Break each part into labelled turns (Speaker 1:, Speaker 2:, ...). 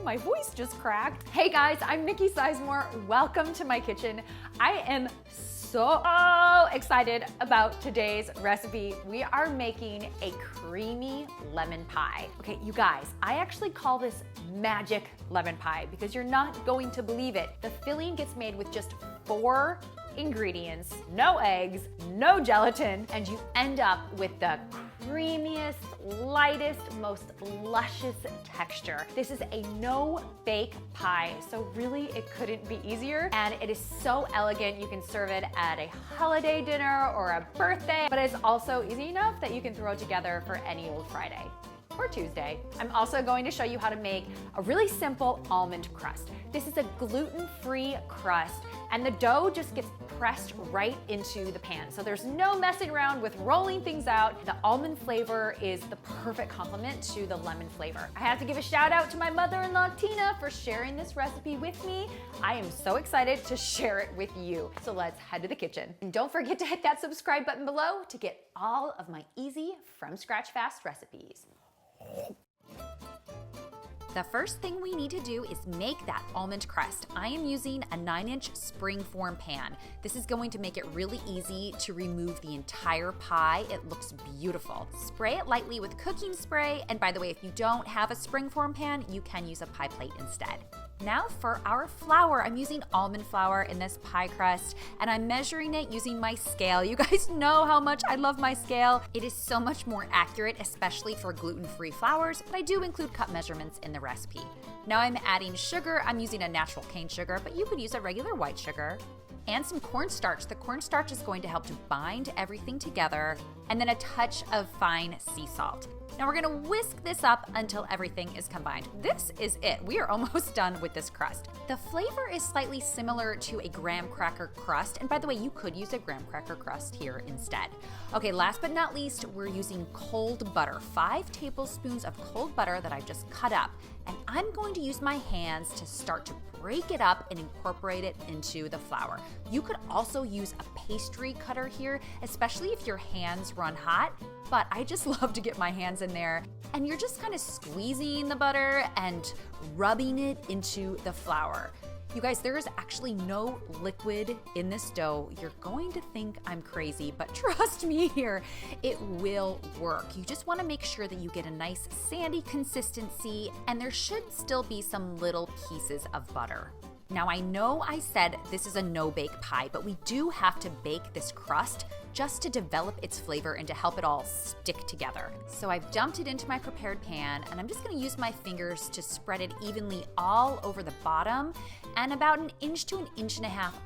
Speaker 1: my voice just cracked. Hey guys, I'm Nikki Sizemore. Welcome to my kitchen. I am so excited about today's recipe. We are making a creamy lemon pie. Okay, you guys, I actually call this magic lemon pie because you're not going to believe it. The filling gets made with just 4 ingredients, no eggs, no gelatin, and you end up with the creamiest, lightest, most luscious texture. This is a no-bake pie, so really it couldn't be easier, and it is so elegant. You can serve it at a holiday dinner or a birthday, but it's also easy enough that you can throw it together for any old Friday or Tuesday. I'm also going to show you how to make a really simple almond crust. This is a gluten-free crust, and the dough just gets pressed right into the pan. So there's no messing around with rolling things out. The almond flavor is the perfect complement to the lemon flavor. I have to give a shout out to my mother-in-law, Tina, for sharing this recipe with me. I am so excited to share it with you. So let's head to the kitchen. And don't forget to hit that subscribe button below to get all of my easy, from scratch fast recipes. The first thing we need to do is make that almond crust. I am using a 9-inch springform pan. This is going to make it really easy to remove the entire pie. It looks beautiful. Spray it lightly with cooking spray, and by the way, if you don't have a springform pan, you can use a pie plate instead. Now for our flour, I'm using almond flour in this pie crust, and I'm measuring it using my scale. You guys know how much I love my scale. It is so much more accurate, especially for gluten-free flours, but I do include cup measurements in the recipe. Now I'm adding sugar. I'm using a natural cane sugar, but you could use a regular white sugar. And some cornstarch. The cornstarch is going to help to bind everything together, and then a touch of fine sea salt. Now we're gonna whisk this up until everything is combined. This is it. We are almost done with this crust. The flavor is slightly similar to a graham cracker crust, and by the way, you could use a graham cracker crust here instead. Okay, last but not least, we're using cold butter. 5 tablespoons of cold butter that I've just cut up, and I'm going to use my hands to start to break it up and incorporate it into the flour. You could also use a pastry cutter here, especially if your hands run hot, but I just love to get my hands in there, and you're just kind of squeezing the butter and rubbing it into the flour. You guys, there is actually no liquid in this dough. You're going to think I'm crazy, but trust me here, it will work. You just want to make sure that you get a nice sandy consistency, and there should still be some little pieces of butter. Now I know I said this is a no-bake pie, but we do have to bake this crust just to develop its flavor and to help it all stick together. So I've dumped it into my prepared pan, and I'm just gonna use my fingers to spread it evenly all over the bottom and about 1 inch to 1.5 inches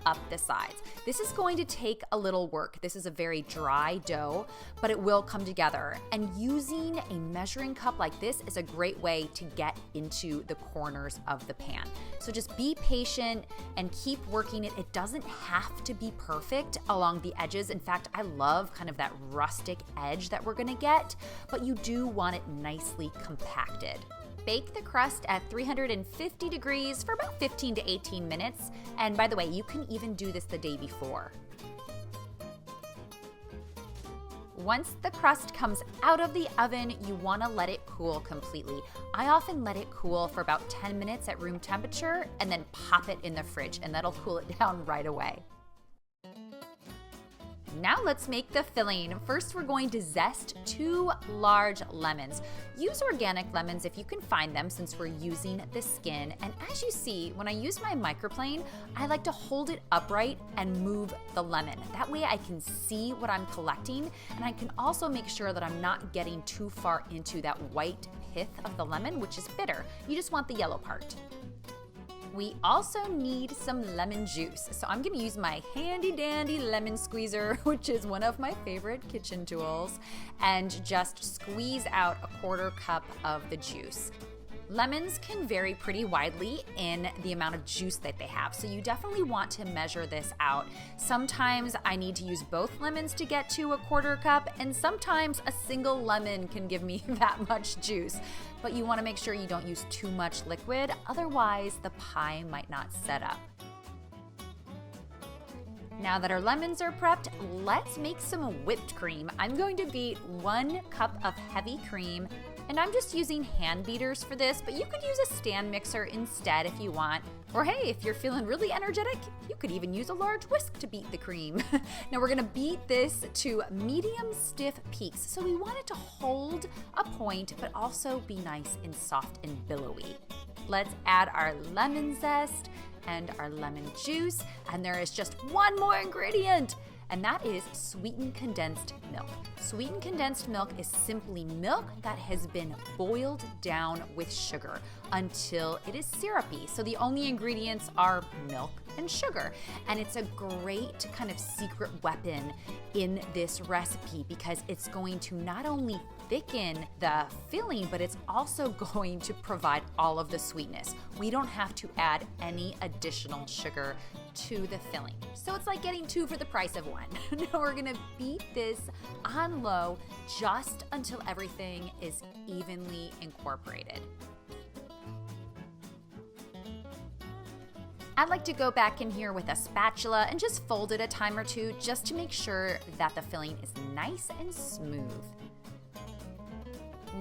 Speaker 1: up the sides. This is going to take a little work. This is a very dry dough, but it will come together. And using a measuring cup like this is a great way to get into the corners of the pan. So just be patient and keep working it. It doesn't have to be perfect along the edges. In fact, I love kind of that rustic edge that we're gonna get, but you do want it nicely compacted. Bake the crust at 350 degrees for about 15 to 18 minutes. And by the way, you can even do this the day before. Once the crust comes out of the oven, you want to let it cool completely. I often let it cool for about 10 minutes at room temperature and then pop it in the fridge, and that'll cool it down right away. Now let's make the filling. First, we're going to zest 2 large lemons. Use organic lemons if you can find them, since we're using the skin. And as you see, when I use my microplane, I like to hold it upright and move the lemon. That way I can see what I'm collecting, and I can also make sure that I'm not getting too far into that white pith of the lemon, which is bitter. You just want the yellow part. We also need some lemon juice. So I'm gonna use my handy dandy lemon squeezer, which is one of my favorite kitchen tools, and just squeeze out a 1/4 cup of the juice. Lemons can vary pretty widely in the amount of juice that they have, so you definitely want to measure this out. Sometimes I need to use both lemons to get to a 1/4 cup, and sometimes a single lemon can give me that much juice. But you want to make sure you don't use too much liquid, otherwise the pie might not set up. Now that our lemons are prepped, let's make some whipped cream. I'm going to beat 1 cup of heavy cream And I'm just using hand beaters for this, but you could use a stand mixer instead if you want. Or hey, if you're feeling really energetic, you could even use a large whisk to beat the cream. Now we're gonna beat this to medium stiff peaks. So we want it to hold a point, but also be nice and soft and billowy. Let's add our lemon zest and our lemon juice, and there is just one more ingredient, and that is sweetened condensed milk. Sweetened condensed milk is simply milk that has been boiled down with sugar until it is syrupy. So the only ingredients are milk and sugar. And it's a great kind of secret weapon in this recipe because it's going to not only thicken the filling, but it's also going to provide all of the sweetness. We don't have to add any additional sugar to the filling. So it's like getting two for the price of one. Now we're gonna beat this on low just until everything is evenly incorporated. I'd like to go back in here with a spatula and just fold it a time or two just to make sure that the filling is nice and smooth.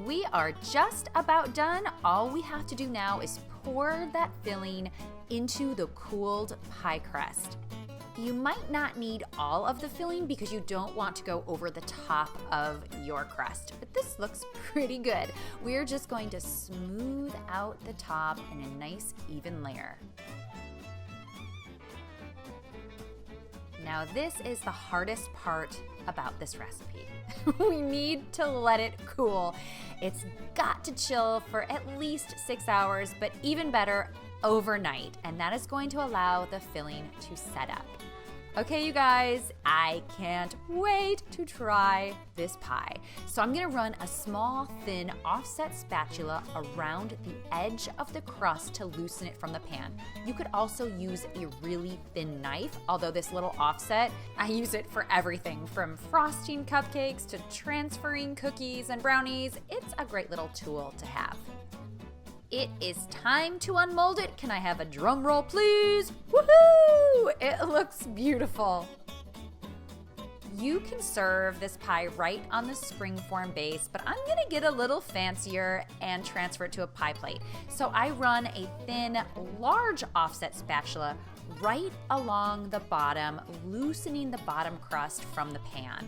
Speaker 1: We are just about done. All we have to do now is pour that filling into the cooled pie crust. You might not need all of the filling because you don't want to go over the top of your crust, but this looks pretty good. We're just going to smooth out the top in a nice even layer. Now this is the hardest part about this recipe. We need to let it cool. It's got to chill for at least 6 hours, but even better, overnight. And that is going to allow the filling to set up. Okay, you guys, I can't wait to try this pie. So I'm gonna run a small, thin offset spatula around the edge of the crust to loosen it from the pan. You could also use a really thin knife, although this little offset, I use it for everything from frosting cupcakes to transferring cookies and brownies. It's a great little tool to have. It is time to unmold it. Can I have a drum roll, please? Woohoo! It looks beautiful. You can serve this pie right on the springform base, but I'm gonna get a little fancier and transfer it to a pie plate. So I run a thin, large offset spatula right along the bottom, loosening the bottom crust from the pan.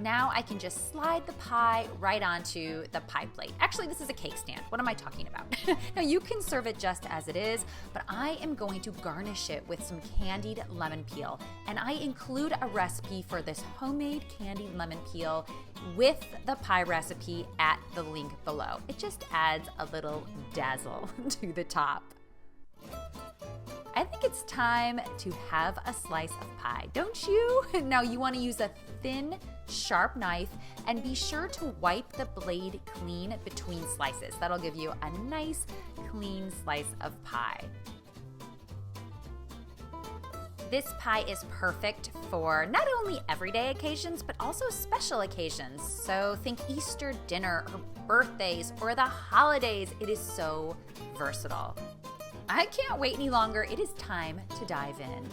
Speaker 1: Now I can just slide the pie right onto the pie plate. Actually, this is a cake stand. What am I talking about? Now you can serve it just as it is, but I am going to garnish it with some candied lemon peel. And I include a recipe for this homemade candied lemon peel with the pie recipe at the link below. It just adds a little dazzle to the top. I think it's time to have a slice of pie, don't you? Now you want to use a thin, sharp knife and be sure to wipe the blade clean between slices. That'll give you a nice, clean slice of pie. This pie is perfect for not only everyday occasions, but also special occasions. So think Easter dinner or birthdays or the holidays. It is so versatile. I can't wait any longer. It is time to dive in.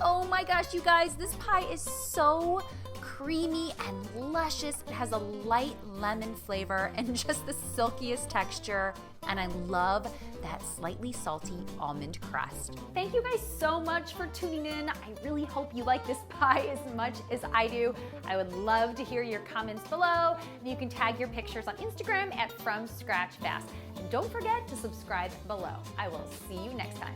Speaker 1: Oh my gosh, you guys, this pie is so creamy and luscious. It has a light lemon flavor and just the silkiest texture. And I love that slightly salty almond crust. Thank you guys so much for tuning in. I really hope you like this pie as much as I do. I would love to hear your comments below. You can tag your pictures on Instagram at FromScratchFast. And don't forget to subscribe below. I will see you next time.